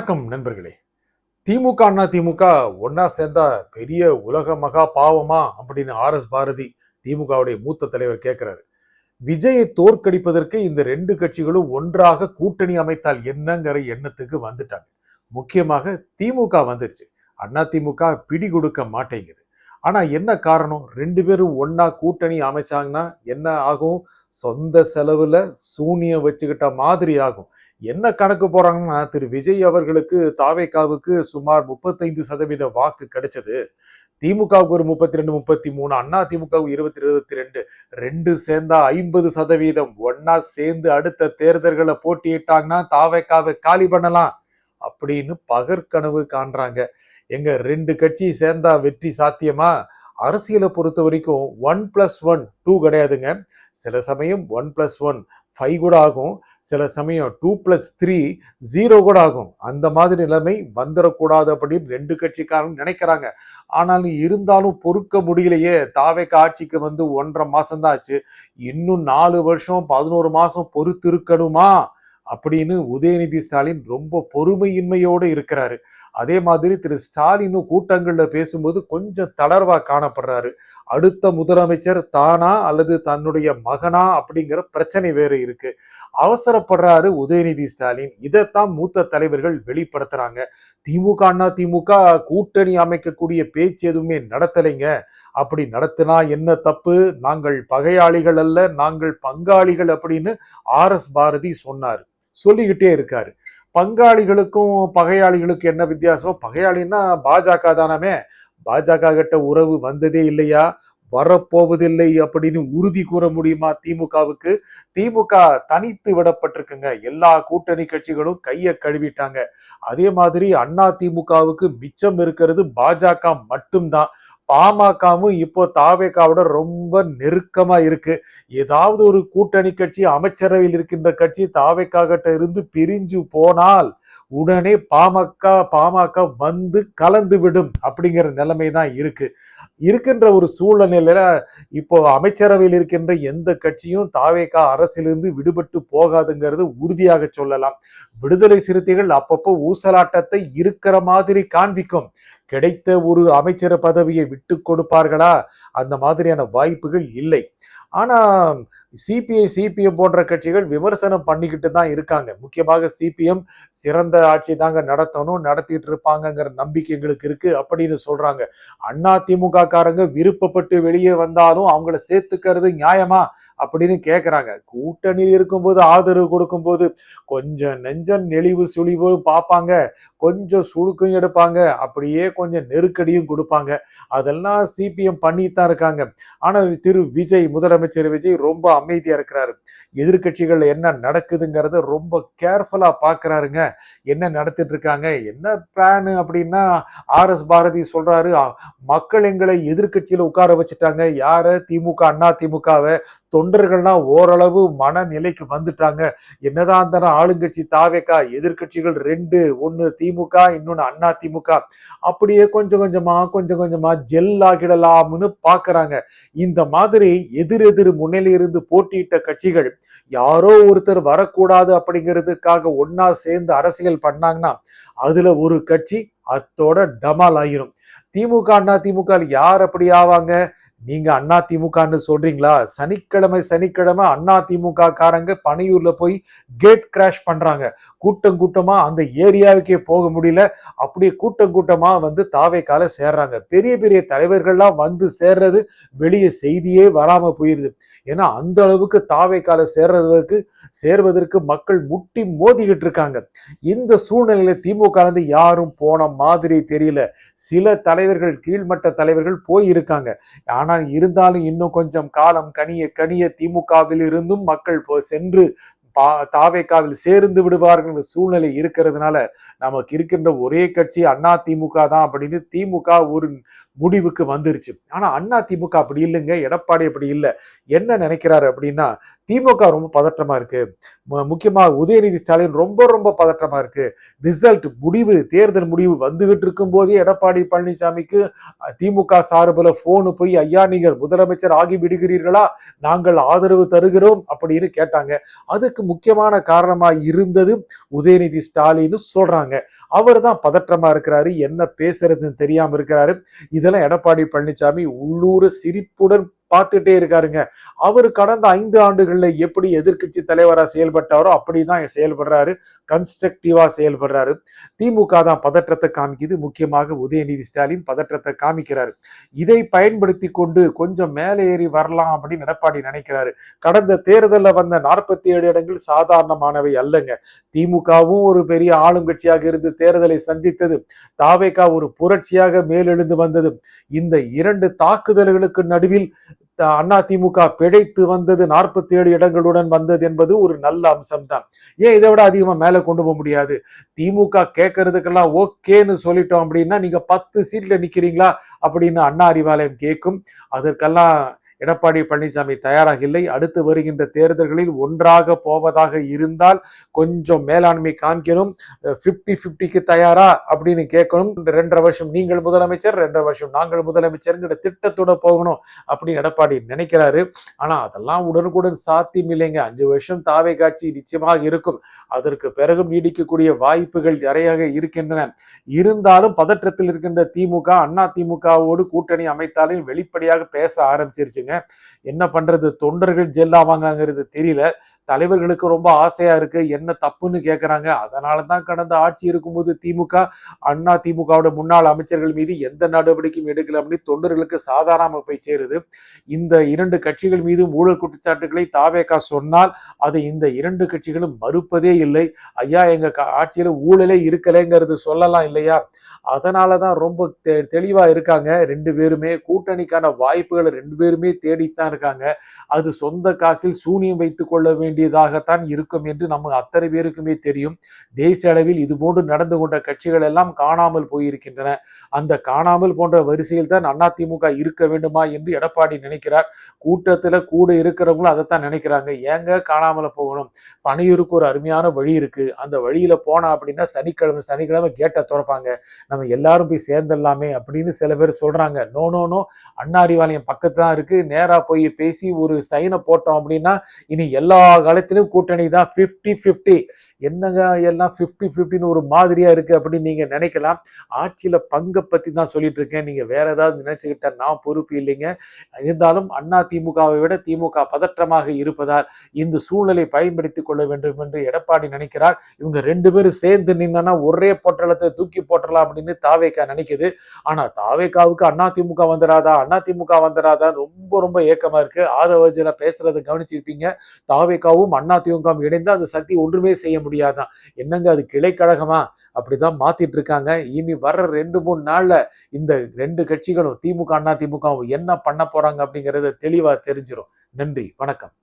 வணக்கம் நண்பர்களே. திமுக அண்ணா திமுக ஒன்னா சேர்ந்தா பெரிய உலக மகா பாவமா அப்படின்னு பாரதி திமுகவுடைய மூத்த தலைவர் கேட்கிறாரு. விஜயை தோற்கடிப்பதற்கு இந்த ரெண்டு கட்சிகளும் ஒன்றாக கூட்டணி அமைத்தால் என்னங்கிற எண்ணத்துக்கு வந்துட்டாங்க. முக்கியமாக திமுக வந்துருச்சு. அண்ணா திமுக பிடி கொடுக்க மாட்டேங்குது. ஆனா என்ன காரணம்? ரெண்டு பேரும் ஒன்னா கூட்டணி அமைச்சாங்கன்னா என்ன ஆகும்? சொந்த செலவுல சூனியம் வச்சுக்கிட்ட மாதிரி ஆகும். என்ன கணக்கு போறாங்கன்னா, திரு விஜய் அவர்களுக்கு தாவேகாவுக்கு சுமார் 35% வாக்கு கிடைச்சது. திமுகவுக்கு ஒரு 32 33, அண்ணா திமுகவுக்கு 20 22, ரெண்டு சேர்ந்தா 50%. ஒன்னா சேர்ந்து அடுத்த தேர்தல்களை போட்டியிட்டாங்கன்னா தாவேகாவை காலி பண்ணலாம் அப்படின்னு பகற்கனவு காண்றாங்க. எங்க ரெண்டு கட்சி சேர்ந்தா வெற்றி சாத்தியமா? அரசியலை பொறுத்த வரைக்கும் 1+1 2 கிடையாதுங்க. சில சமயம் 1+1 5 கூட ஆகும். சில சமயம் 2+3 0 கூட ஆகும். அந்த மாதிரி நிலைமை வந்துடக்கூடாது அப்படின்னு ரெண்டு கட்சிக்காரங்க நினைக்கிறாங்க. ஆனாலும் இருந்தாலும் பொறுக்க முடியலையே. தாவேக ஆட்சிக்கு வந்து 1.5 மாசம் தான் ஆச்சு. இன்னும் 4 வருஷம் 11 மாசம் பொறுத்து இருக்கணுமா அப்படின்னு உதயநிதி ஸ்டாலின் ரொம்ப பொறுமையின்மையோடு இருக்கிறாரு. அதே மாதிரி திரு ஸ்டாலினும் கூட்டங்கள்ல பேசும்போது கொஞ்சம் தளர்வா காணப்படுறாரு. அடுத்த முதலமைச்சர் தானா அல்லது தன்னுடைய மகனா அப்படிங்கிற பிரச்சனை வேற இருக்கு. அவசரப்படுறாரு உதயநிதி ஸ்டாலின். இதைத்தான் மூத்த தலைவர்கள் வெளிப்படுத்துறாங்க. திமுக அண்ணா திமுக கூட்டணி அமைக்கக்கூடிய பேச்சு எதுவுமே நடத்தலைங்க. அப்படி நடத்தினா என்ன தப்பு? நாங்கள் பகையாளிகள் அல்ல, நாங்கள் பங்காளிகள் அப்படின்னு பாரதி சொன்னார். சொல்லிக்கிட்டே இருக்காரு. பங்காளிகளுக்கும் பகையாளிகளுக்கும் என்ன வித்தியாசம்? பகையாளின்னா பாஜக தானமே. பாஜக கிட்ட உறவு வந்ததே இல்லையா? வரப்போவதில்லை அப்படின்னு உறுதி கூற முடியுமா திமுகவுக்கு? திமுக தனித்து விடப்பட்டிருக்குங்க. எல்லா கூட்டணி கட்சிகளும் கையை கழுவிட்டாங்க. அதே மாதிரி அண்ணா திமுகவுக்கு மிச்சம் இருக்கிறது பாஜக மட்டும்தான். பாமகவும் இப்போ தாவேகாவோட ரொம்ப நெருக்கமா இருக்கு. ஏதாவது ஒரு கூட்டணி கட்சி அமைச்சரவையில் இருக்கின்ற கட்சி தாவேகா கிட்ட இருந்து பிரிஞ்சு போனால் உடனே பாமக வந்து கலந்து விடும் அப்படிங்கிற நிலைமை தான் இருக்கின்ற ஒரு சூழ்நிலையில இப்போ அமைச்சரவையில் இருக்கின்ற எந்த கட்சியும் தாவேகா அரசிலிருந்து விடுபட்டு போகாதுங்கிறது உறுதியாக சொல்லலாம். விடுதலை சிறுத்தைகள் அப்பப்போ ஊசலாட்டத்தை இருக்கிற மாதிரி காண்பிக்கும். கிடைத்த ஒரு அமைச்சர் பதவியை விட்டு கொடுப்பார்களா? அந்த மாதிரியான வாய்ப்புகள் இல்லை. ஆனா சிபிஎம் போன்ற கட்சிகள் விமர்சனம் பண்ணிக்கிட்டு தான் இருக்காங்க. முக்கியமாக சிபிஎம் சிறந்த ஆட்சி தாங்க நடத்தணும், நடத்திட்டு இருப்பாங்கங்கிற நம்பிக்கை எங்களுக்கு இருக்கு அப்படின்னு சொல்றாங்க. அண்ணா திமுக காரங்க விருப்பப்பட்டு வெளியே வந்தாலும் அவங்கள சேர்த்துக்கிறது நியாயமா அப்படின்னு கேட்கிறாங்க. கூட்டணியில் இருக்கும்போது ஆதரவு கொடுக்கும்போது கொஞ்சம் நெஞ்சம் நெளிவு சுழிவு பார்ப்பாங்க, கொஞ்சம் சுழுக்கும் எடுப்பாங்க, அப்படியே கொஞ்சம் நெருக்கடியும் கொடுப்பாங்க. அதெல்லாம் சிபிஎம் பண்ணித்தான் இருக்காங்க. ஆனா திரு விஜய், முதலமைச்சர் விஜய் ரொம்ப அமைதியா இருக்கிறாரு. எதிர்கட்சிகள் என்ன நடக்குதுங்கிறத ரொம்ப கேர்ஃபுல்லா பாக்குறாருங்க. என்ன நடத்திட்டு இருக்காங்க, என்ன பிளான் அப்படின்னா பாரதி சொல்றாரு, மக்கள் எங்களை எதிர்கட்சியில உட்கார வச்சுட்டாங்க. யார? திமுக அண்ணா திமுகவை. தொண்டர்கள்னா ஓரளவு மனநிலைக்கு வந்துட்டாங்க. என்னதான் இருந்தாலும் ஆளுங்கட்சி தாவேகா, எதிர்கட்சிகள் ரெண்டு, ஒன்னு திமுக இன்னொன்னு அண்ணா திமுக. அப்படியே கொஞ்சம் கொஞ்சமா ஜெல் ஆகிடலாம்னு பாக்குறாங்க. இந்த மாதிரி எதிர் முன்னிலிருந்து போட்டியிட்ட கட்சிகள் யாரோ ஒருத்தர் வரக்கூடாது அப்படிங்கிறதுக்காக ஒன்னா சேர்ந்து அரசியல் பண்ணாங்கன்னா அதுல ஒரு கட்சி அத்தோட டமால் ஆயிரும். திமுக அண்ணா திமுக யார் அப்படி ஆவாங்க? நீங்க அண்ணா திமுகன்னு சொல்றீங்களா? சனிக்கிழமை அண்ணா திமுக காரங்க பனையூர்ல போய் கேட் கிராஷ் பண்றாங்க. கூட்டமா அந்த ஏரியாவுக்கே போக முடியல. அப்படியே கூட்டமா வந்து தாவேகால சேர்றாங்க. பெரிய பெரிய தலைவர்கள்லாம் வந்து சேர்றது வெளியே செய்தியே வராம போயிருது. ஏன்னா அந்த அளவுக்கு தாவேகால சேர்வதற்கு மக்கள் முட்டி மோதிக்கிட்டு இருக்காங்க. இந்த சூழ்நிலையில திமுக இருந்து யாரும் போன மாதிரி தெரியல. சில தலைவர்கள், கீழ்மட்ட தலைவர்கள் போயிருக்காங்க. ஆனால் இருந்தாலும் இன்னும் கொஞ்சம் காலம் கனிய திமுகவில் இருந்தும் மக்கள் சென்று தாவேகாவில் சேர்ந்து விடுவார்கள் சூழ்நிலை இருக்கிறதுனால நமக்கு இருக்கின்ற ஒரே கட்சி அண்ணா திமுக தான் அப்படின்னு திமுக ஒரு முடிவுக்கு வந்துருச்சு. ஆனா அண்ணா திமுக அப்படி இல்லைங்க. எடப்பாடி அப்படி இல்லை. என்ன நினைக்கிறாரு அப்படின்னா, திமுக ரொம்ப பதற்றமா இருக்கு. முக்கியமா உதயநிதி ஸ்டாலின் ரொம்ப பதற்றமா இருக்கு. ரிசல்ட் முடிவு, தேர்தல் முடிவு வந்துகிட்டு இருக்கும் போதே எடப்பாடி பழனிசாமிக்கு திமுக சார்பில் போனு போய், ஐயா நீங்கள் முதலமைச்சர் ஆகி விடுகிறீர்களா, நாங்கள் ஆதரவு தருகிறோம் அப்படின்னு கேட்டாங்க. அதுக்கு முக்கியமான காரணமா இருந்தது உதயநிதி ஸ்டாலின் சொல்றாங்க. அவர் தான் பதற்றமா இருக்கிறாரு, என்ன பேசுறதுன்னு தெரியாம இருக்கிறாரு. இதெல்லாம் எடப்பாடி பழனிசாமி உள்ளூர் சிரிப்புடன் பார்த்துட்டே இருக்காருங்க. அவர் கடந்த 5 ஆண்டுகள்ல எப்படி எதிர்க்கட்சி தலைவரா செயல்பட்டாரோ அப்படிதான் செயல்படுறாரு, கன்ஸ்ட்ரக்டிவா செயல்படுறாரு. திமுக தான் பதற்றத்தை காமிக்குது, முக்கியமாக உதயநிதி ஸ்டாலின் பதற்றத்தை காமிக்கிறாரு. இதை பயன்படுத்தி கொண்டு கொஞ்சம் மேலே ஏறி வரலாம் அப்படின்னு எடப்பாடி நினைக்கிறாரு. கடந்த தேர்தலில் வந்த 47 இடங்கள் சாதாரணமானவை அல்லங்க. திமுகவும் ஒரு பெரிய ஆளுங்கட்சியாக இருந்து தேர்தலை சந்தித்தது, தாவேகா ஒரு புரட்சியாக மேலெழுந்து வந்தது. இந்த 2 தாக்குதல்களுக்கு நடுவில் அதிமுக பிழைத்து வந்தது, 47 இடங்களுடன் வந்தது என்பது ஒரு நல்ல அம்சம் தான். ஏன் இதை விட அதிகமா மேல கொண்டு போக முடியாது? திமுக கேட்கறதுக்கெல்லாம் ஓகேன்னு சொல்லிட்டோம் அப்படின்னா நீங்க 10 சீட்ல நிக்கிறீங்களா அப்படின்னு அண்ணா அறிவாலயம் கேட்கும். அதற்கெல்லாம் எடப்பாடி பழனிசாமி தயாராக இல்லை. அடுத்து வருகின்ற தேர்தல்களில் ஒன்றாக போவதாக இருந்தால் கொஞ்சம் மேலாண்மை காமிக்கணும். 50-50க்கு தயாரா அப்படின்னு கேட்கணும். 2.5 வருஷம் நீங்கள் முதலமைச்சர், 2.5 வருஷம் நாங்கள் முதலமைச்சருங்கிற திட்டத்தோட போகணும் அப்படின்னு எடப்பாடி நினைக்கிறாரு. ஆனா அதெல்லாம் உடனுக்குடன் சாத்தியம் இல்லைங்க. 5 வருஷம் தாவே காட்சி நிச்சயமாக இருக்கும். அதற்கு பிறகும் நீடிக்கக்கூடிய வாய்ப்புகள் நிறைய இருக்கின்றன. இருந்தாலும் பதற்றத்தில் இருக்கின்ற திமுக அண்ணா திமுகவோடு கூட்டணி அமைத்தாலும் வெளிப்படையாக பேச ஆரம்பிச்சிருச்சுங்க. என்ன பண்றது, தொண்டர்கள் ஜெல்லாவாங்கிறது தெரியல. தலைவர்களுக்கு ரொம்ப ஆசையா இருக்கு, என்ன தப்புன்னு கேட்கறாங்க. அதனாலதான் கடந்த ஆட்சி இருக்கும்போது திமுக அண்ணா திமுகவோட முன்னாள் அமைச்சர்கள் மீது எந்த நடவடிக்கையும் எடுக்கல அப்படின்னு தொண்டர்களுக்கு சாதாரணமா போய் சேருது. இந்த 2 கட்சிகள் மீது ஊழல் குற்றச்சாட்டுகளை தாவேகா சொன்னால் அதை இந்த 2 கட்சிகளும் மறுப்பதே இல்லை. ஐயா எங்க ஆட்சியில ஊழலே இருக்கலைங்கிறது சொல்லலாம் இல்லையா? அதனாலதான் ரொம்ப தெளிவா இருக்காங்க 2 பேருமே. கூட்டணிக்கான வாய்ப்புகளை 2 பேருமே தேடித்தான் இருக்காங்க. அது சொந்த காசில் சூனியம் வைத்துக் கொள்ள வேண்டியதாகத்தான் இருக்கும் என்று நம்ம அத்தனை பேருக்குமே தெரியும். தேசிய அளவில் இது போன்று நடந்து கொண்ட கட்சிகள் எல்லாம் காணாமல் போயிருக்கின்றன. அந்த காணாமல் போன்ற வரிசையில் தான் அதிமுக இருக்க வேண்டுமா என்று எடப்பாடி நினைக்கிறார். கூட்டத்துல கூட இருக்கிறவங்களும் அதைத்தான் நினைக்கிறாங்க. ஏங்க காணாமல போகணும்? பனையூருக்கு ஒரு அருமையான வழி இருக்கு. அந்த வழியில போனா அப்படின்னா சனிக்கிழமை கேட்டை திறப்பாங்க, நம்ம எல்லாரும் போய் சேர்ந்துடலாமே அப்படின்னு சில பேர் சொல்றாங்க. நோ நோ நோ, அண்ணா அறிவாலயம் பக்கத்து தான் இருக்கு, நேரா போய் பேசி ஒரு சைனை போட்டோம் அப்படின்னா இனி எல்லா காலத்திலும் கூட்டணி தான். 50-50 என்னங்க எல்லாம் 50-50ன்னு ஒரு மாதிரியா இருக்கு அப்படின்னு நீங்க நினைக்கலாம். ஆட்சியில பங்கை பத்தி தான் சொல்லிட்டு இருக்கேன். நீங்க வேற ஏதாவது நினைச்சுக்கிட்ட நான் பொறுப்பு இல்லைங்க. இருந்தாலும் அண்ணா திமுகவை விட திமுக பதற்றமாக இருப்பதால் இந்த சூழ்நிலை பயன்படுத்திக் கொள்ள வேண்டும் என்று எடப்பாடி நினைக்கிறார். இவங்க 2 பேரும் சேர்ந்து நின்னா ஒரே பொட்டலத்தை தூக்கி போட்டலாம் அப்படின்னு தாவேகா நினைக்குது. ஆனா தாவேகாவுக்கு அதிமுக வந்துடாதா ரொம்ப ரொம்ப ஏக்கமா இருக்கு. ஆதவர்ஜன பேசுறதை கவனிச்சிருப்பீங்க. தாவேகாவும் அதிமுகவும் இணைந்து அந்த சக்தி ஒன்றுமே செய்ய முடியாதான். என்னங்க அது கிளைக்கழகமா? அப்படிதான் மாத்திட்டு இருக்காங்க. இனி வர்ற 2-3 நாள்ல இந்த 2 கட்சிகளும் திமுக அதிமுகவும் என்ன பண்ண போறாங்க அப்படிங்கறத தெளிவா தெரிஞ்சிடும். நன்றி, வணக்கம்.